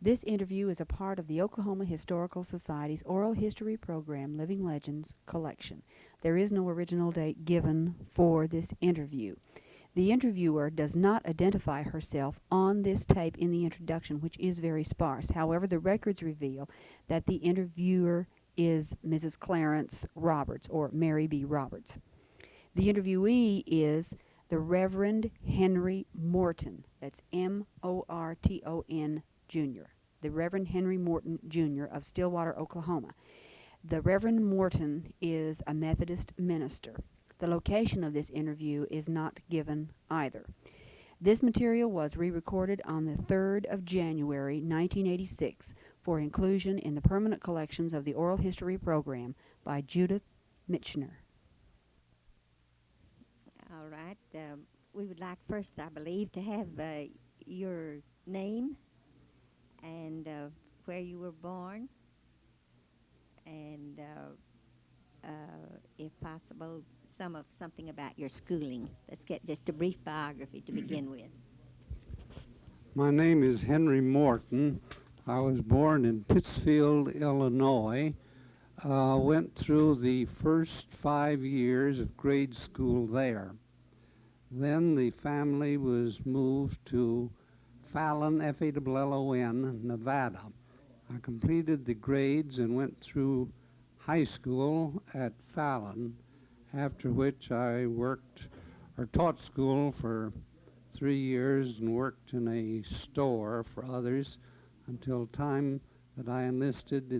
This interview is a part of the Oklahoma Historical Society's Oral History Program Living Legends collection. There is no original date given for this interview. The interviewer does not identify herself on this tape in the introduction, which is very sparse. However, the records reveal that the interviewer is Mrs. Clarence Roberts, or Mary B. Roberts. The interviewee is the Reverend Henry Morton. That's Morton Jr. The Reverend Henry Morton Jr. of Stillwater, Oklahoma. The Reverend Morton is a Methodist minister. The location of this interview is not given either. This material was re-recorded on the 3rd of January, 1986, for inclusion in the permanent collections of the Oral History Program by Judith Michener. All right. We would like first, I believe, to have your name and where you were born, and if possible, something about your schooling. Let's get just a brief biography to begin with. My name is Henry Morton. I was born in Pittsfield, Illinois. Went through the first 5 years of grade school there. Then the family was moved to Fallon, F-A-L-L-O-N, Nevada. I completed the grades and went through high school at Fallon, after which I taught school for 3 years and worked in a store for others until time that I enlisted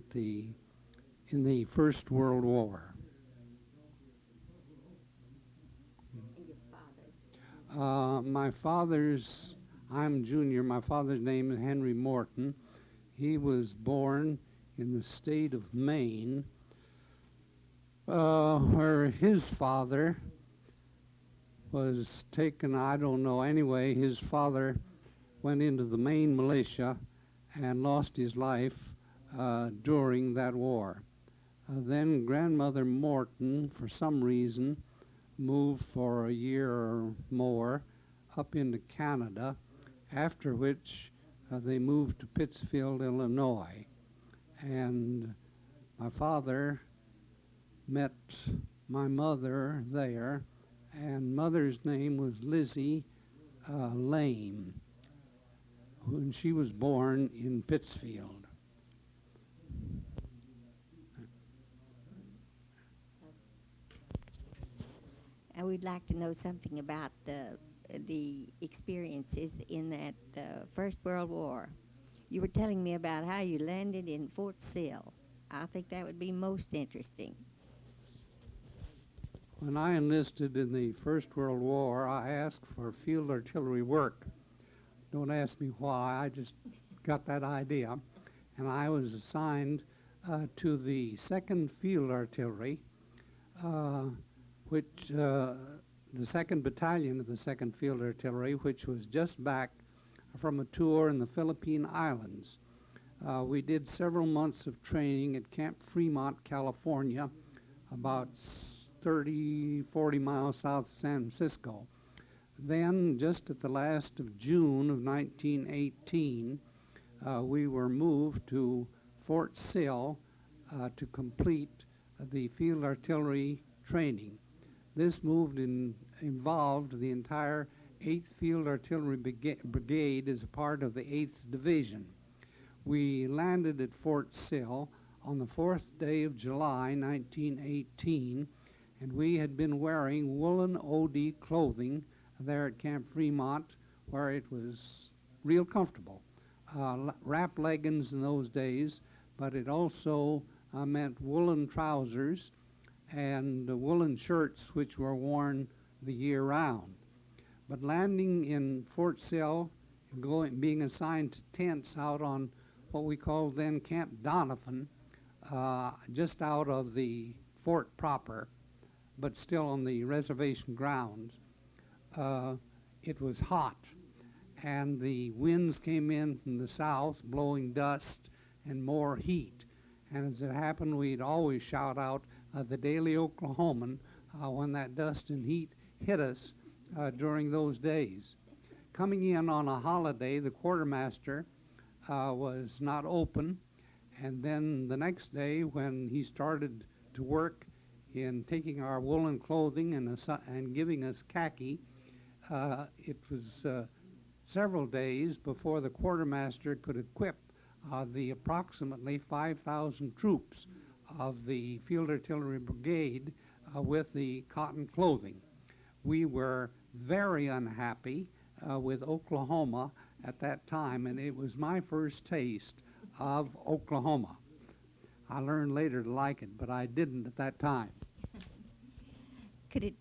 in the First World War. And your father? I'm junior. My father's name is Henry Morton. He was born in the state of Maine, where his father was taken, I don't know. Anyway, his father went into the Maine militia and lost his life during that war. Then grandmother Morton, for some reason, moved for a year or more up into Canada, after which they moved to Pittsfield, Illinois. And my father met my mother there, and mother's name was Lizzie Lane, and she was born in Pittsfield. And we'd like to know something about the experiences in that First World War. You were telling me about how you landed in Fort Sill. I think that would be most interesting. When I enlisted in the First World War, I asked for field artillery work. Don't ask me why, I just got that idea. And I was assigned to the 2nd Field Artillery, the 2nd Battalion of the 2nd Field Artillery, which was just back from a tour in the Philippine Islands. We did several months of training at Camp Fremont, California, about 40 miles south of San Francisco. Then, just at the last of June of 1918, we were moved to Fort Sill to complete the field artillery training. This move involved the entire 8th Field Artillery Brigade as a part of the 8th Division. We landed at Fort Sill on the 4th day of July, 1918, and we had been wearing woolen OD clothing there at Camp Fremont, where it was real comfortable. Wrap leggings in those days, but it also meant woolen trousers and woolen shirts, which were worn the year round. But landing in Fort Sill, being assigned to tents out on what we called then Camp Donovan, just out of the fort proper, but still on the reservation grounds, it was hot, and the winds came in from the south, blowing dust and more heat. And as it happened, we'd always shout out the Daily Oklahoman when that dust and heat hit us during those days. Coming in on a holiday, the quartermaster was not open. And then the next day, when he started to work in taking our woolen clothing and giving us khaki, it was several days before the quartermaster could equip the approximately 5,000 troops of the Field Artillery Brigade with the cotton clothing. We were very unhappy with Oklahoma at that time, and it was my first taste of Oklahoma. I learned later to like it, but I didn't at that time. Could it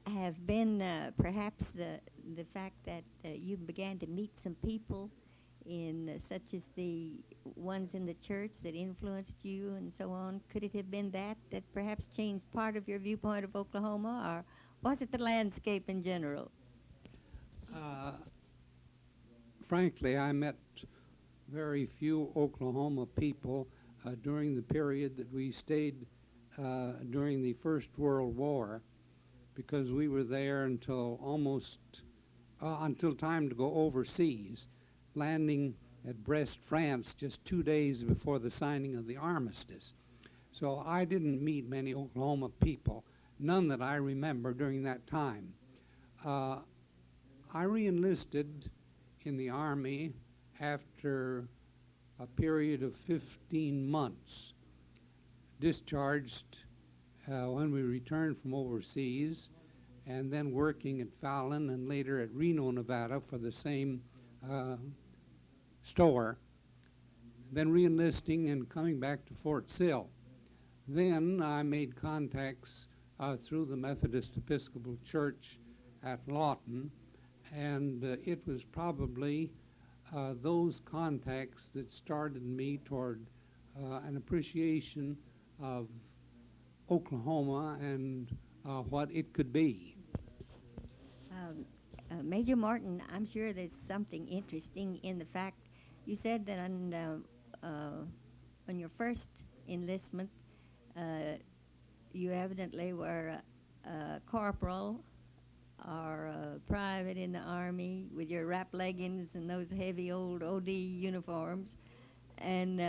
have been perhaps the fact that you began to meet some people in such as the ones in the church that influenced you and so on? Could it have been that perhaps changed part of your viewpoint of Oklahoma, or was it the landscape in general? Frankly, I met very few Oklahoma people during the period that we stayed during the First World War, because we were there until until time to go overseas, landing at Brest, France, just 2 days before the signing of the armistice. So I didn't meet many Oklahoma people, none that I remember during that time. I re-enlisted in the Army after a period of 15 months, discharged when we returned from overseas, and then working at Fallon and later at Reno, Nevada for the same store, then re-enlisting and coming back to Fort Sill. Then I made contacts through the Methodist Episcopal Church at Lawton, and it was probably those contacts that started me toward an appreciation of Oklahoma and what it could be. Major Morton, I'm sure there's something interesting in the fact you said that on your first enlistment, you evidently were a corporal or a private in the Army with your wrap leggings and those heavy old OD uniforms. And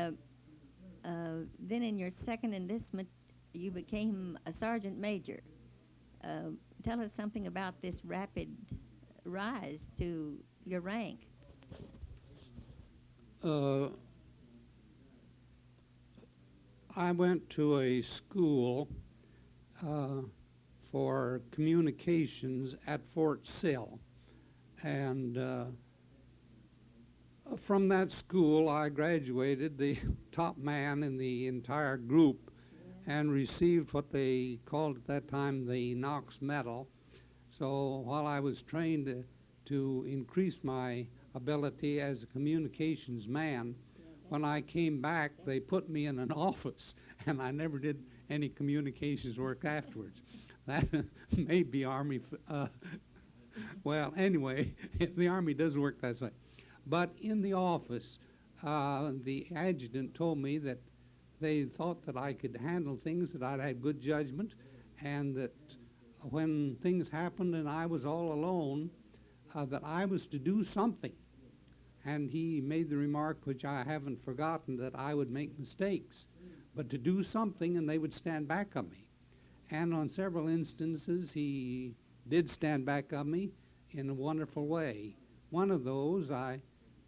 then in your second enlistment, you became a sergeant major. Tell us something about this rapid rise to your rank. I went to a school for communications at Fort Sill, and from that school I graduated the top man in the entire group and received what they called at that time the Knox medal. So while I was trained to increase my ability as a communications man, when I came back they put me in an office and I never did any communications work afterwards. That may be Army, well anyway, the Army does work that way. But in the office, the adjutant told me that they thought that I could handle things, that I'd had good judgment, and that when things happened and I was all alone, that I was to do something. And he made the remark, which I haven't forgotten, that I would make mistakes, but to do something and they would stand back of me. And on several instances, he did stand back of me in a wonderful way. One of those, I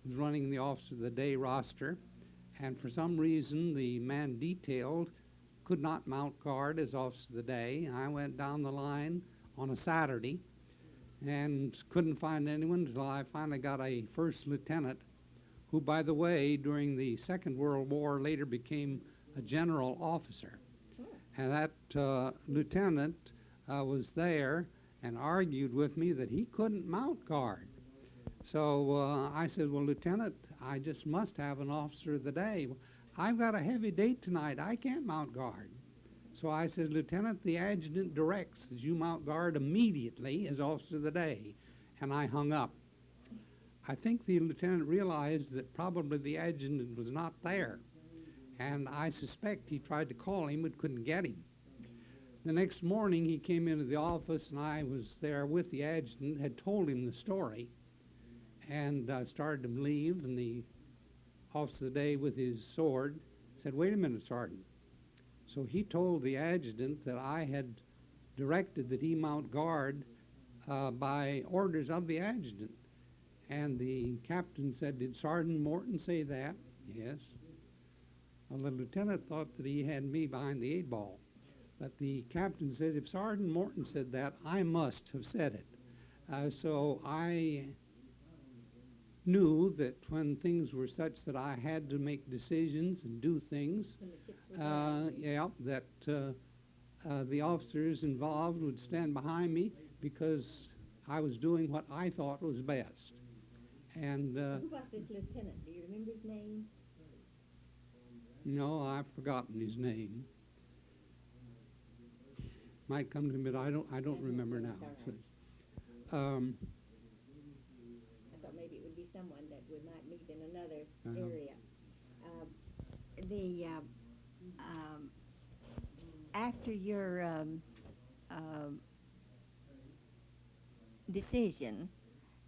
was running the Officer of the Day roster, and for some reason the man detailed could not mount guard as Officer of the Day. I went down the line on a Saturday and couldn't find anyone until I finally got a first lieutenant, who, by the way, during the Second World War later became a general officer. And that lieutenant was there and argued with me that he couldn't mount guard. So I said, well, Lieutenant, I just must have an Officer of the Day. I've got a heavy date tonight. I can't mount guard. So I said, Lieutenant, the adjutant directs that you mount guard immediately as Officer of the Day. And I hung up. I think the lieutenant realized that probably the adjutant was not there. And I suspect he tried to call him but couldn't get him. The next morning he came into the office and I was there with the adjutant, had told him the story, and started to leave, and the officer of the day with his sword, said, "Wait a minute, Sergeant." So he told the adjutant that I had directed that he mount guard by orders of the adjutant. And the captain said, "Did Sergeant Morton say that?" "Yes." Well, the lieutenant thought that he had me behind the 8 ball. But the captain said, "If Sergeant Morton said that, I must have said it." So I knew that when things were such that I had to make decisions and do things, that the officers involved would stand behind me because I was doing what I thought was best. And Who was this lieutenant? Do you remember his name? no, I've forgotten his name. Might come to me, but I don't remember now. Right. I thought maybe it would be someone that we might meet in another area. After your decision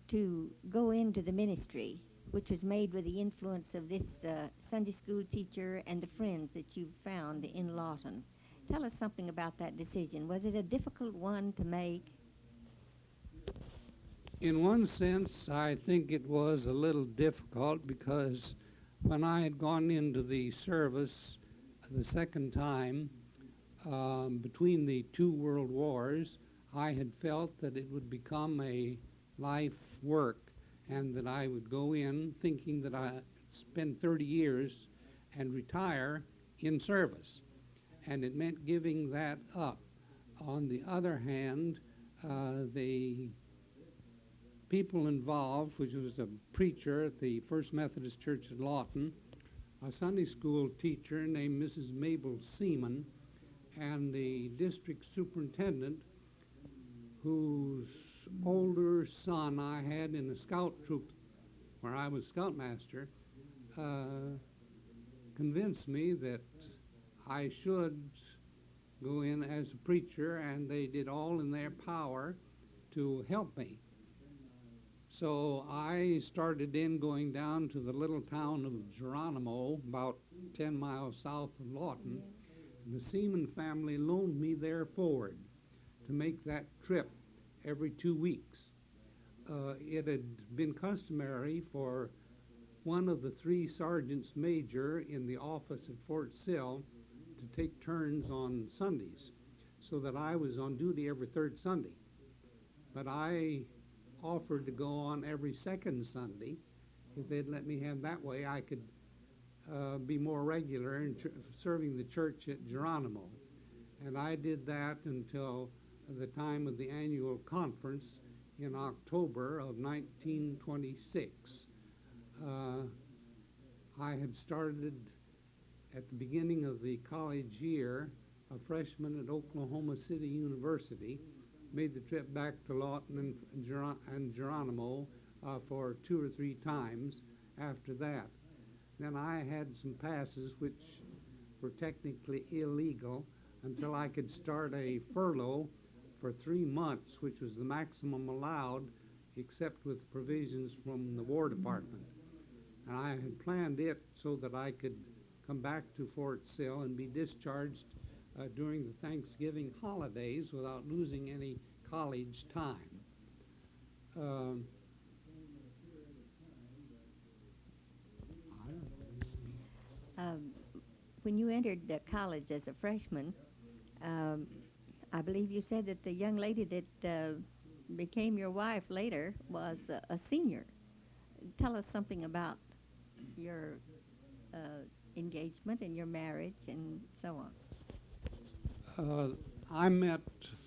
to go into the ministry, which was made with the influence of this Sunday school teacher and the friends that you found in Lawton, tell us something about that decision. Was it a difficult one to make? In one sense, I think it was a little difficult because when I had gone into the service the second time, between the 2 world wars, I had felt that it would become a life work and that I would go in thinking that I'd spend 30 years and retire in service. And it meant giving that up. On the other hand, the people involved, which was a preacher at the First Methodist Church at Lawton, a Sunday school teacher named Mrs. Mabel Seaman, and the district superintendent, whose older son I had in a scout troop where I was scoutmaster, convinced me that I should go in as a preacher, and they did all in their power to help me. So I started in going down to the little town of Geronimo, about 10 miles south of Lawton. The Seaman family loaned me their Ford to make that trip every 2 weeks. It had been customary for one of the 3 sergeants major in the office at Fort Sill to take turns on Sundays, so that I was on duty every 3rd Sunday. But I offered to go on every 2nd Sunday. If they'd let me have that way, I could be more regular in serving the church at Geronimo. And I did that until the time of the annual conference in October of 1926. I had started at the beginning of the college year, a freshman at Oklahoma City University, made the trip back to Lawton and Geronimo for 2 or 3 times after that. Then I had some passes which were technically illegal until I could start a furlough for 3 months, which was the maximum allowed, except with provisions from the War Department. And I had planned it so that I could come back to Fort Sill and be discharged during the Thanksgiving holidays without losing any college time. When you entered college as a freshman, I believe you said that the young lady that became your wife later was a senior. Tell us something about your engagement and your marriage and so on. I met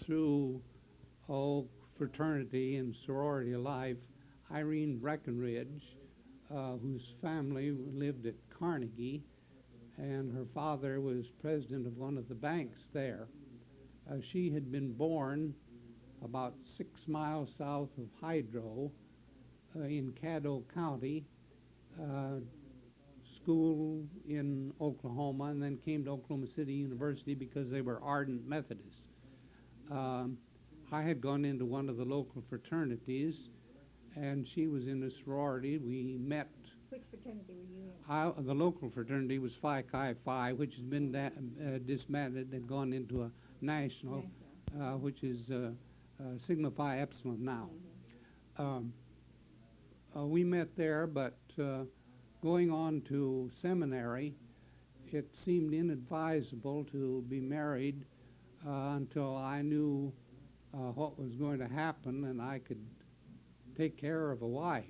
through fraternity and sorority life Irene Breckenridge, whose family lived at Carnegie, and her father was president of one of the banks there. She had been born about 6 miles south of Hydro in Caddo County, school in Oklahoma, and then came to Oklahoma City University because they were ardent Methodists. I had gone into one of the local fraternities, and she was in a sorority. We met Which fraternity were you in? The local fraternity was Phi Chi Phi, which has been disbanded and gone into a national, which is Sigma Phi Epsilon now. We met there, but going on to seminary, it seemed inadvisable to be married until I knew what was going to happen and I could take care of a wife.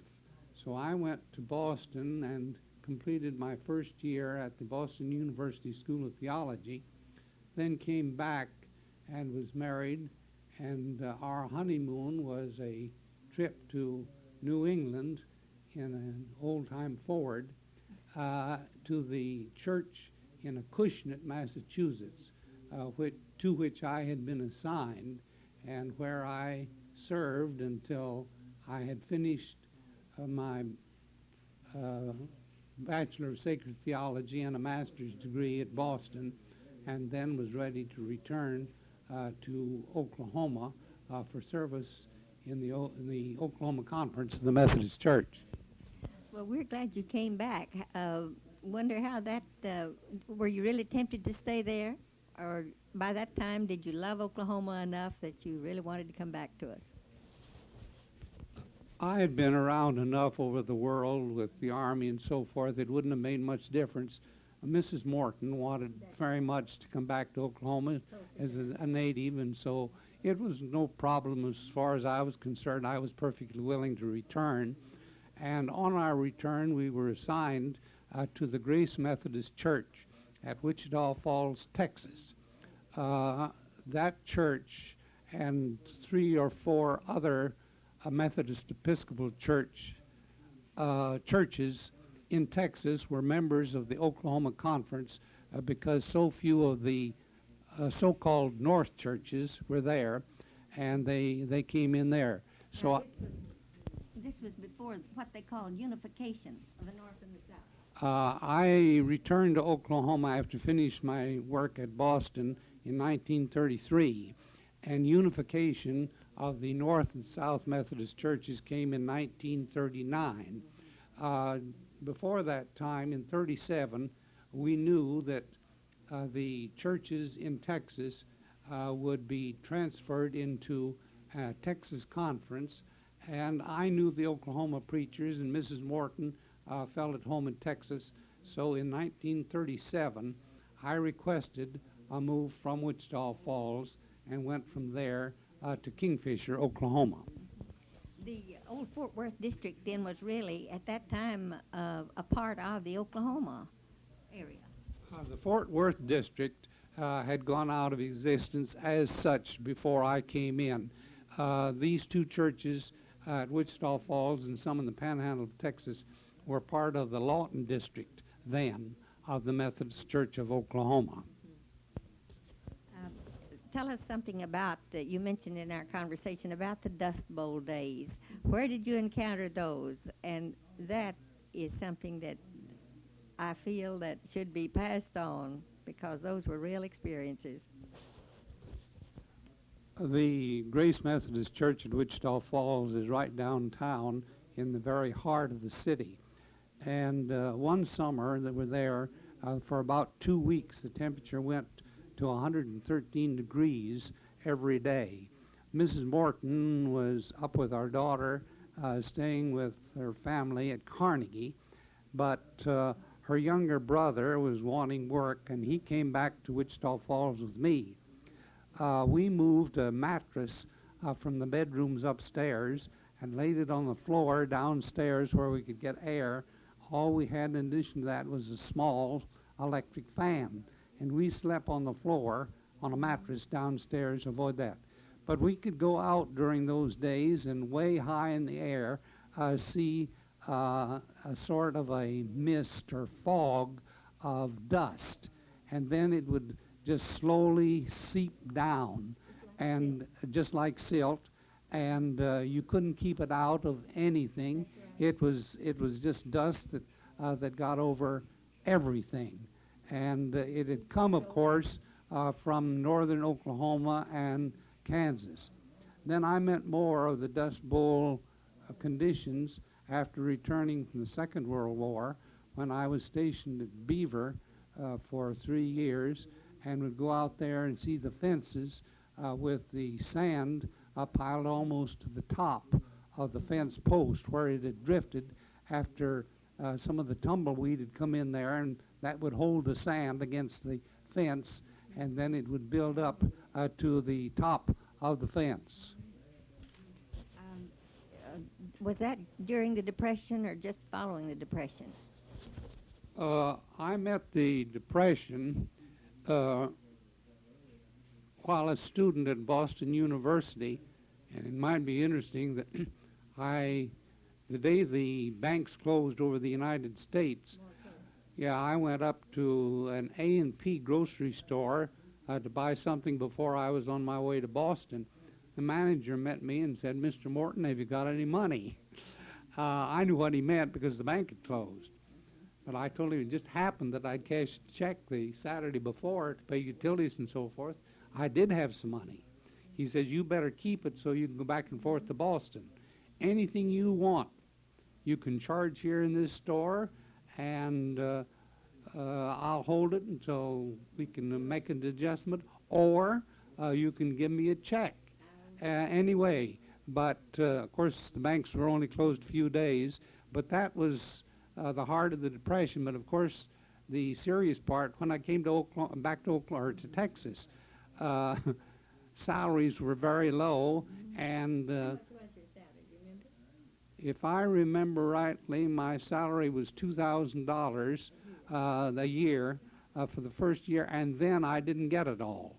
So I went to Boston and completed my first year at the Boston University School of Theology, then came back and was married, and our honeymoon was a trip to New England in an old-time Ford to the church in Acushnet, Massachusetts, to which I had been assigned, and where I served until I had finished my Bachelor of Sacred Theology and a master's degree at Boston, and then was ready to return to Oklahoma for service in the Oklahoma Conference of the Methodist Church. Well, we're glad you came back. Wonder how that, were you really tempted to stay there? Or by that time, did you love Oklahoma enough that you really wanted to come back to us? I had been around enough over the world with the Army and so forth, it wouldn't have made much difference. Mrs. Morton wanted very much to come back to Oklahoma as a native, and so it was no problem as far as I was concerned. I was perfectly willing to return. And on our return, we were assigned to the Grace Methodist Church at Wichita Falls, Texas. That church and 3 or 4 other Methodist Episcopal churches in Texas were members of the Oklahoma Conference because so few of the so-called North churches were there, and they came in there. So this was before what they call unification of the North and the South. I returned to Oklahoma after finishing my work at Boston in 1933, and unification of the North and South Methodist churches came in 1939. Before that time, in 37, we knew that the churches in Texas would be transferred into Texas Conference, and I knew the Oklahoma preachers, and Mrs. Morton felt at home in Texas. So in 1937, I requested a move from Wichita Falls and went from there to Kingfisher, Oklahoma. The old Fort Worth district then was really, at that time, a part of the Oklahoma area. The Fort Worth district had gone out of existence as such before I came in. These 2 churches at Wichita Falls and some in the Panhandle of Texas were part of the Lawton district then of the Methodist Church of Oklahoma. Tell us something about, you mentioned in our conversation about the Dust Bowl days. Where did you encounter those? And that is something that I feel that should be passed on because those were real experiences. The Grace Methodist Church at Wichita Falls is right downtown in the very heart of the city. And one summer that we're there, for about 2 weeks, the temperature went to 113 degrees every day. Mrs. Morton was up with our daughter, staying with her family at Carnegie, but her younger brother was wanting work, and he came back to Wichita Falls with me. We moved a mattress from the bedrooms upstairs and laid it on the floor downstairs where we could get air. All we had in addition to that was a small electric fan, and we slept on the floor on a mattress downstairs to avoid that. But we could go out during those days and way high in the air see a sort of a mist or fog of dust, and then it would just slowly seep down, and just like silt, and you couldn't keep it out of anything. It was just dust that got over everything, and it had come, of course, from northern Oklahoma and Kansas. Then I met more of the Dust Bowl conditions after returning from the Second World War, when I was stationed at Beaver for 3 years, and would go out there and see the fences with the sand piled almost to the top of the fence post where it had drifted after some of the tumbleweed had come in there, and that would hold the sand against the fence, and then it would build up to the top of the fence. Was that during the Depression or just following the Depression? I met the Depression while a student at Boston University, and it might be interesting that the day the banks closed over the United States, I went up to an A&P grocery store to buy something before I was on my way to Boston. The manager met me and said, "Mr. Morton, have you got any money?" I knew what he meant because the bank had closed. But I told him it just happened that I'd cashed a check the Saturday before to pay utilities and so forth. I did have some money. He says, "You better keep it so you can go back and forth to Boston. Anything you want, you can charge here in this store, and I'll hold it until we can make an adjustment, or you can give me a check." Anyway, but of course the banks were only closed a few days, but that was the heart of the Depression. But of course the serious part, when I came to back to Oklahoma, or to Texas, salaries were very low, and if I remember rightly, my salary was $2,000 a year for the first year, and then I didn't get it all.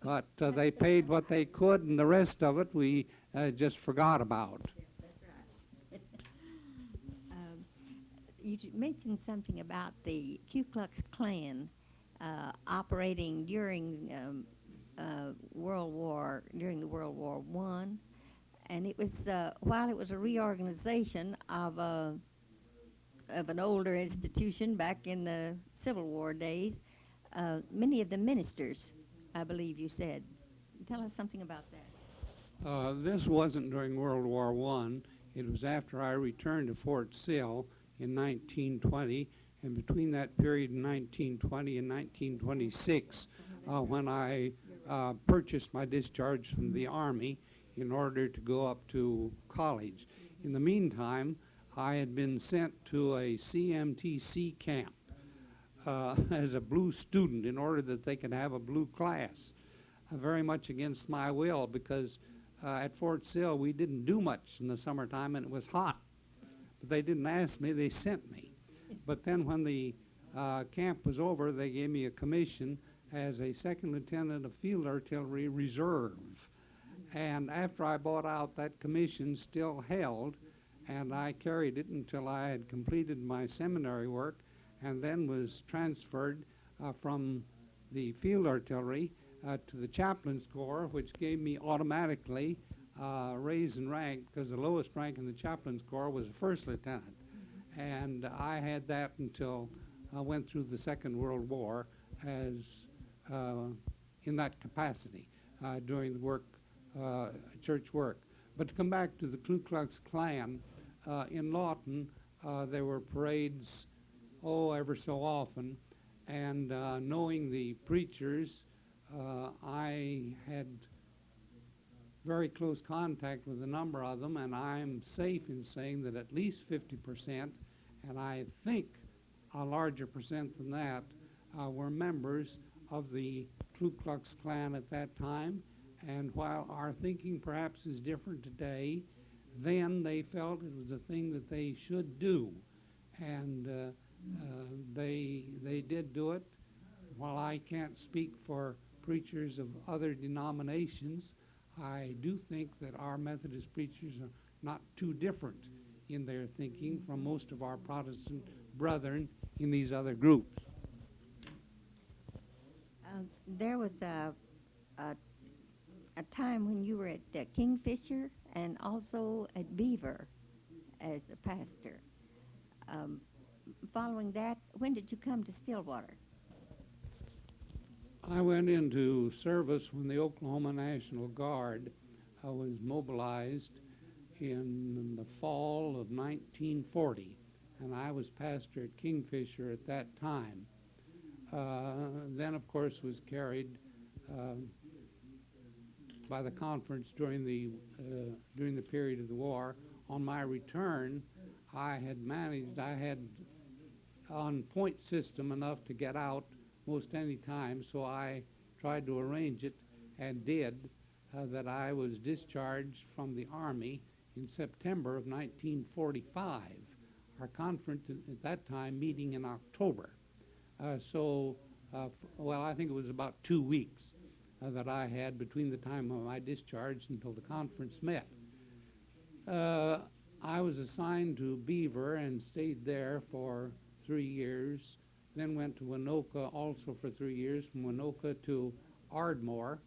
But they paid what they could, and the rest of it we just forgot about. You mentioned something about the Ku Klux Klan operating during during the World War I, and it was while it was a reorganization of an older institution back in the Civil War days. Many of the ministers, I believe you said. Tell us something about that. This wasn't during World War I. It was after I returned to Fort Sill in 1920, and between that period in 1920 and 1926, when I purchased my discharge from the Army in order to go up to college. In the meantime, I had been sent to a CMTC camp as a blue student in order that they could have a blue class, very much against my will, because at Fort Sill we didn't do much in the summertime and it was hot. But they didn't ask me, they sent me. But then when the camp was over, they gave me a commission as a second lieutenant of Field Artillery Reserve. And after I bought out, that commission still held, and I carried it until I had completed my seminary work, and then was transferred from the Field Artillery to the Chaplain's Corps, which gave me automatically raise in rank, because the lowest rank in the Chaplain's Corps was a first lieutenant. And I had that until I went through the Second World War as in that capacity doing the work, church work. But to come back to the Ku Klux Klan, in Lawton, there were parades, ever so often, and knowing the preachers, I had very close contact with a number of them, and I'm safe in saying that at least 50%, and I think a larger percent than that, were members of the Ku Klux Klan at that time. And while our thinking perhaps is different today, then they felt it was a thing that they should do, and they did do it. While I can't speak for preachers of other denominations, I do think that our Methodist preachers are not too different in their thinking from most of our Protestant brethren in these other groups. There was a time when you were at Kingfisher and also at Beaver as a pastor. Following that, when did you come to Stillwater? I went into service when the Oklahoma National Guard was mobilized, in the fall of 1940, and I was pastor at Kingfisher at that time. Then, of course, was carried by the conference during the period of the war. On my return, I had on point system enough to get out most any time, so I tried to arrange it and did, that I was discharged from the Army in September of 1945. Our conference at that time meeting in October. I think it was about 2 weeks that I had between the time of my discharge until the conference met. I was assigned to Beaver and stayed there for 3 years, then went to Winoka also for 3 years, from Winoka to Ardmore,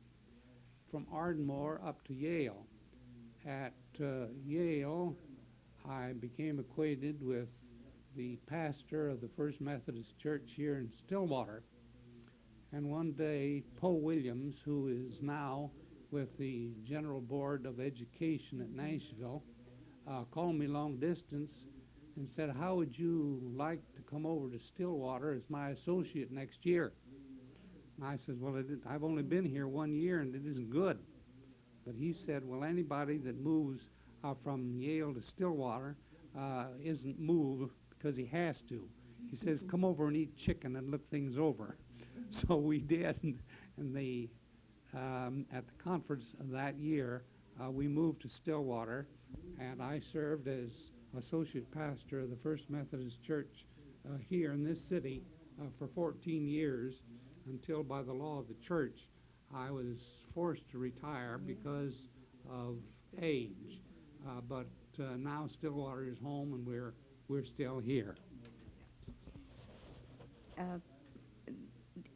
from Ardmore up to Yale. At Yale, I became acquainted with the pastor of the First Methodist Church here in Stillwater. And one day, Poe Williams, who is now with the General Board of Education at Nashville, called me long distance and said, "How would you like to come over to Stillwater as my associate next year?" And I said, "Well, I've only been here 1 year and it isn't good." But he said, "Well, anybody that moves from Yale to Stillwater isn't moved because he has to." He says, "Come over and eat chicken and look things over." So we did, and at the conference of that year, we moved to Stillwater, and I served as associate pastor of the First Methodist Church here in this city for 14 years, until by the law of the church I was forced to retire because of age. But now Stillwater is home, and we're still here.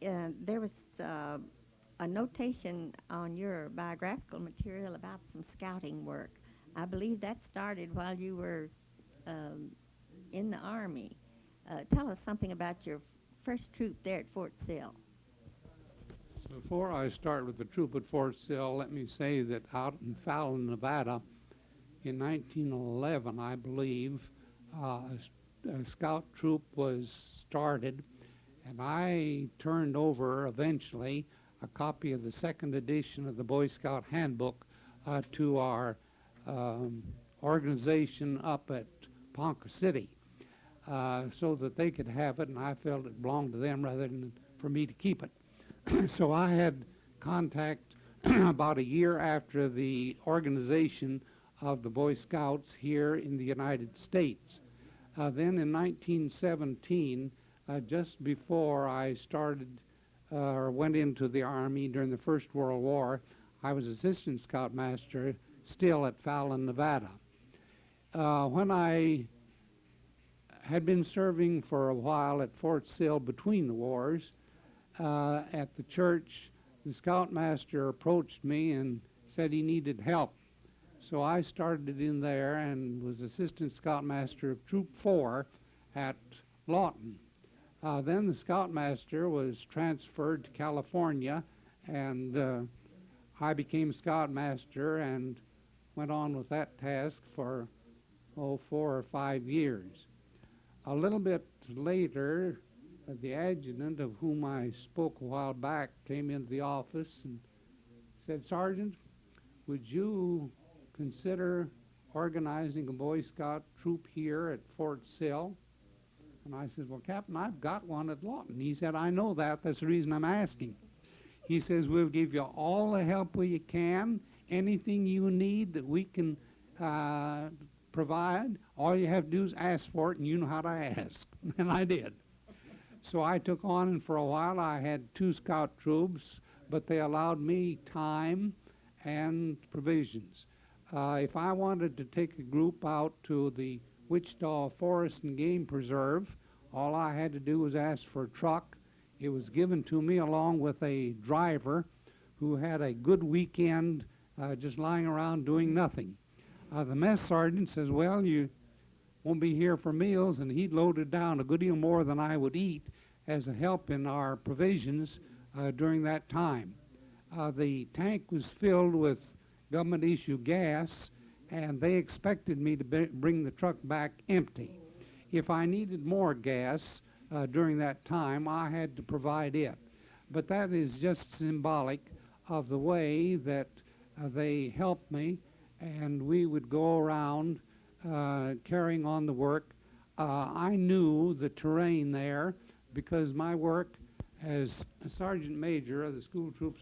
There was a notation on your biographical material about some scouting work. I believe that started while you were in the Army. Tell us something about your first troop there at Fort Sill. Before I start with the troop at Fort Sill, let me say that out in Fallon, Nevada, in 1911, I believe, a scout troop was started, and I turned over eventually a copy of the second edition of the Boy Scout Handbook to our organization up at Ponca City, so that they could have it, and I felt it belonged to them rather than for me to keep it. So I had contact about a year after the organization of the Boy Scouts here in the United States. Then in 1917, just before I started or went into the Army during the First World War, I was assistant scoutmaster still at Fallon, Nevada. When I had been serving for a while at Fort Sill between the wars, at the church, the scoutmaster approached me and said he needed help. So I started in there and was assistant scoutmaster of Troop 4 at Lawton. Then the scoutmaster was transferred to California, and I became scoutmaster and went on with that task for 4 or 5 years. A little bit later, the adjutant, of whom I spoke a while back, came into the office and said, "Sergeant, would you consider organizing a Boy Scout troop here at Fort Sill?" And I said, "Well, Captain, I've got one at Lawton." He said, "I know that. That's the reason I'm asking." He says, "We'll give you all the help we can, anything you need that we can provide. All you have to do is ask for it, and you know how to ask." And I did. So I took on, and for a while I had 2 scout troops, but they allowed me time and provisions. If I wanted to take a group out to the Wichita Forest and Game Preserve, all I had to do was ask for a truck. It was given to me along with a driver who had a good weekend just lying around doing nothing. The mess sergeant says, "Well, you won't be here for meals," and he'd loaded down a good deal more than I would eat as a help in our provisions during that time. The tank was filled with government-issue gas, and they expected me to bring the truck back empty. If I needed more gas during that time, I had to provide it. But that is just symbolic of the way that they helped me, and we would go around carrying on the work. I knew the terrain there because my work as a sergeant major of the School Troops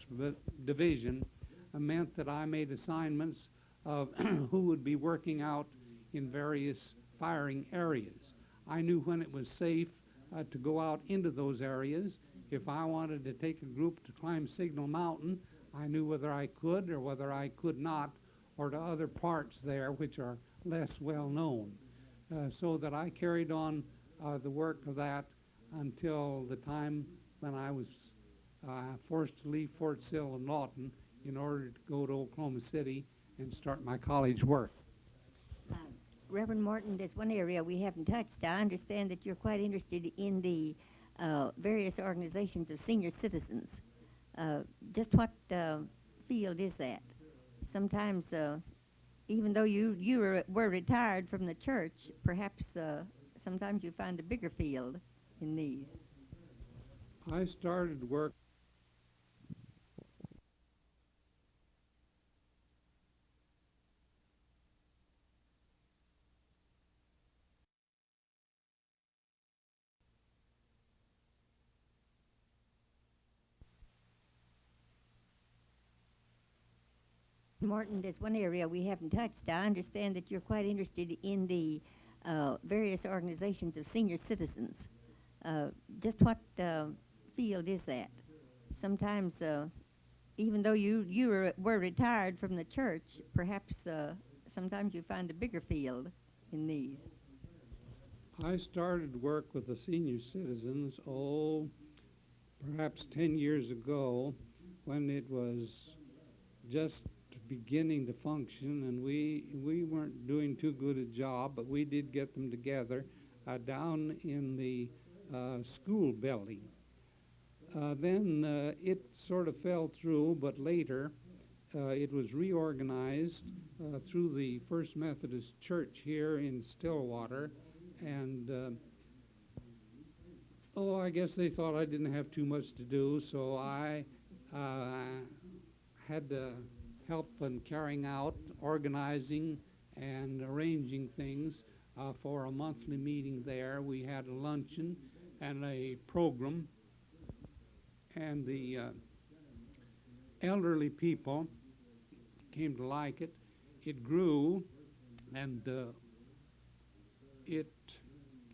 Division meant that I made assignments of who would be working out in various firing areas. I knew when it was safe to go out into those areas. If I wanted to take a group to climb Signal Mountain, I knew whether I could or whether I could not, or to other parts there which are less well known. So that I carried on the work of that until the time when I was forced to leave Fort Sill and Lawton in order to go to Oklahoma City and start my college work. Reverend Morton, there's one area we haven't touched. I understand that you're quite interested in the various organizations of senior citizens. Just what field is that? Sometimes, even though you were retired from the church, perhaps sometimes you find a bigger field in these. I started work Morton, there's one area we haven't touched. I understand that you're quite interested in the various organizations of senior citizens. Just what field is that? Sometimes, even though you were retired from the church, perhaps sometimes you find a bigger field in these. I started work with the senior citizens, perhaps 10 years ago, when it was just beginning to function, and we weren't doing too good a job, but we did get them together down in the school building. Then it sort of fell through, but later it was reorganized through the First Methodist Church here in Stillwater, and I guess they thought I didn't have too much to do, so I had to help in carrying out, organizing, and arranging things for a monthly meeting there. We had a luncheon and a program, and the elderly people came to like it. It grew, and it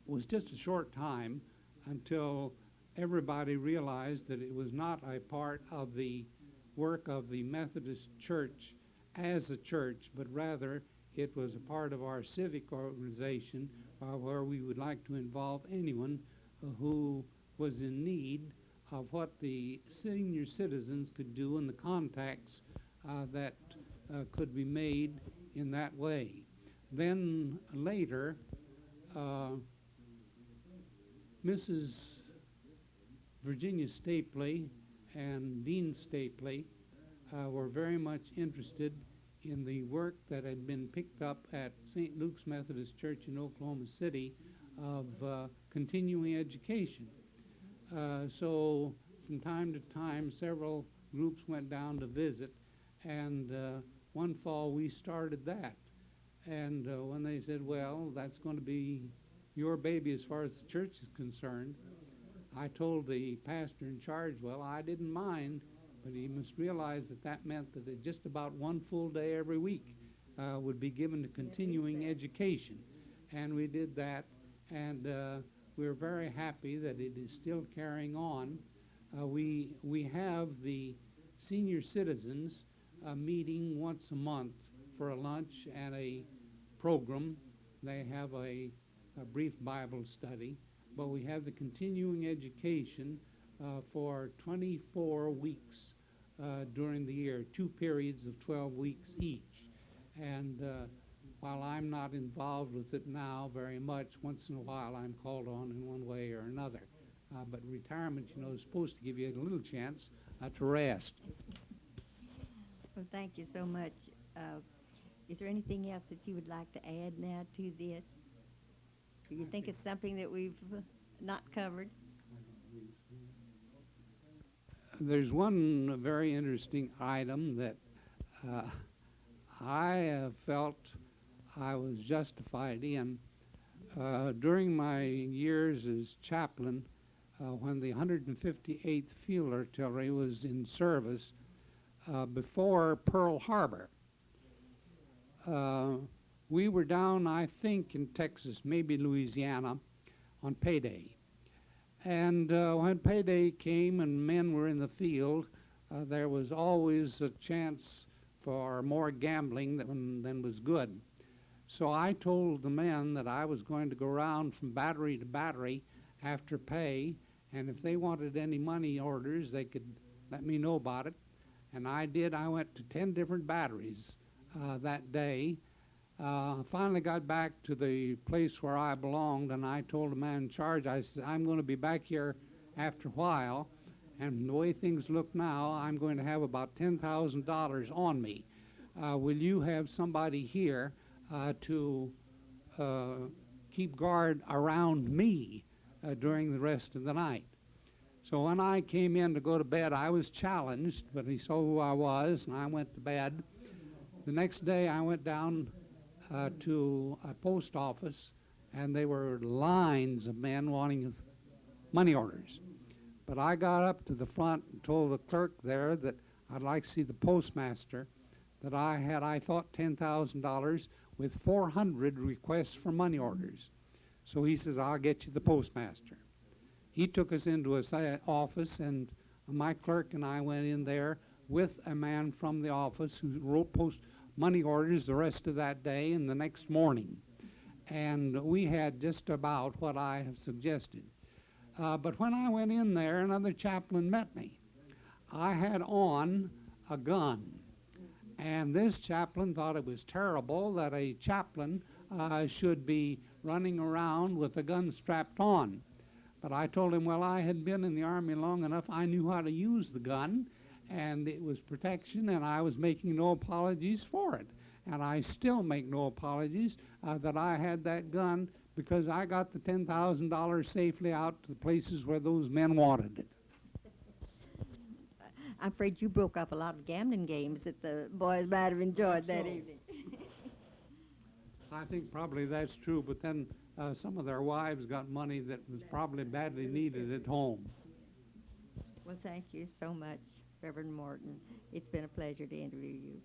was just a short time until everybody realized that it was not a part of the work of the Methodist Church as a church, but rather it was a part of our civic organization where we would like to involve anyone who was in need of what the senior citizens could do and the contacts that could be made in that way. Then later, Mrs. Virginia Stapley and Dean Stapley were very much interested in the work that had been picked up at St. Luke's Methodist Church in Oklahoma City of continuing education. So from time to time, several groups went down to visit, and one fall we started that. And when they said, well, that's going to be your baby as far as the church is concerned, I told the pastor in charge, well, I didn't mind, but he must realize that that meant that just about one full day every week would be given to continuing education. And we did that, and we're very happy that it is still carrying on. We have the senior citizens meeting once a month for a lunch and a program. They have a brief Bible study. But we have the continuing education for 24 weeks during the year, 2 periods of 12 weeks each. And while I'm not involved with it now very much, once in a while I'm called on in one way or another. But retirement, is supposed to give you a little chance to rest. Well, thank you so much. Is there anything else that you would like to add now to this? Do you think it's something that we've not covered? There's one very interesting item that I felt I was justified in. During my years as chaplain, when the 158th Field Artillery was in service before Pearl Harbor, we were down, I think, in Texas, maybe Louisiana, on payday. And when payday came and men were in the field, there was always a chance for more gambling than was good. So I told the men that I was going to go around from battery to battery after pay, and if they wanted any money orders, they could let me know about it. And I did. I went to 10 different batteries that day. Finally got back to the place where I belonged, and I told the man in charge, I said, I'm going to be back here after a while, and the way things look now, I'm going to have about $10,000 on me. Will you have somebody here to keep guard around me during the rest of the night? So when I came in to go to bed, I was challenged, but he saw who I was, and I went to bed. The next day, I went down to a post office, and there were lines of men wanting money orders. But I got up to the front and told the clerk there that I'd like to see the postmaster, that I had, I thought, $10,000 with 400 requests for money orders. So he says, I'll get you the postmaster. He took us into his office, and my clerk and I went in there with a man from the office who wrote money orders the rest of that day and the next morning. And we had just about what I have suggested. But when I went in there, another chaplain met me. I had on a gun. And this chaplain thought it was terrible that a chaplain should be running around with a gun strapped on. But I told him, well, I had been in the Army long enough, I knew how to use the gun, and it was protection, and I was making no apologies for it. And I still make no apologies that I had that gun, because I got the $10,000 safely out to the places where those men wanted it. I'm afraid you broke up a lot of gambling games that the boys might have enjoyed that evening. I think probably that's true, but then some of their wives got money that was probably badly needed at home. Well, thank you so much, Reverend Morton. It's been a pleasure to interview you.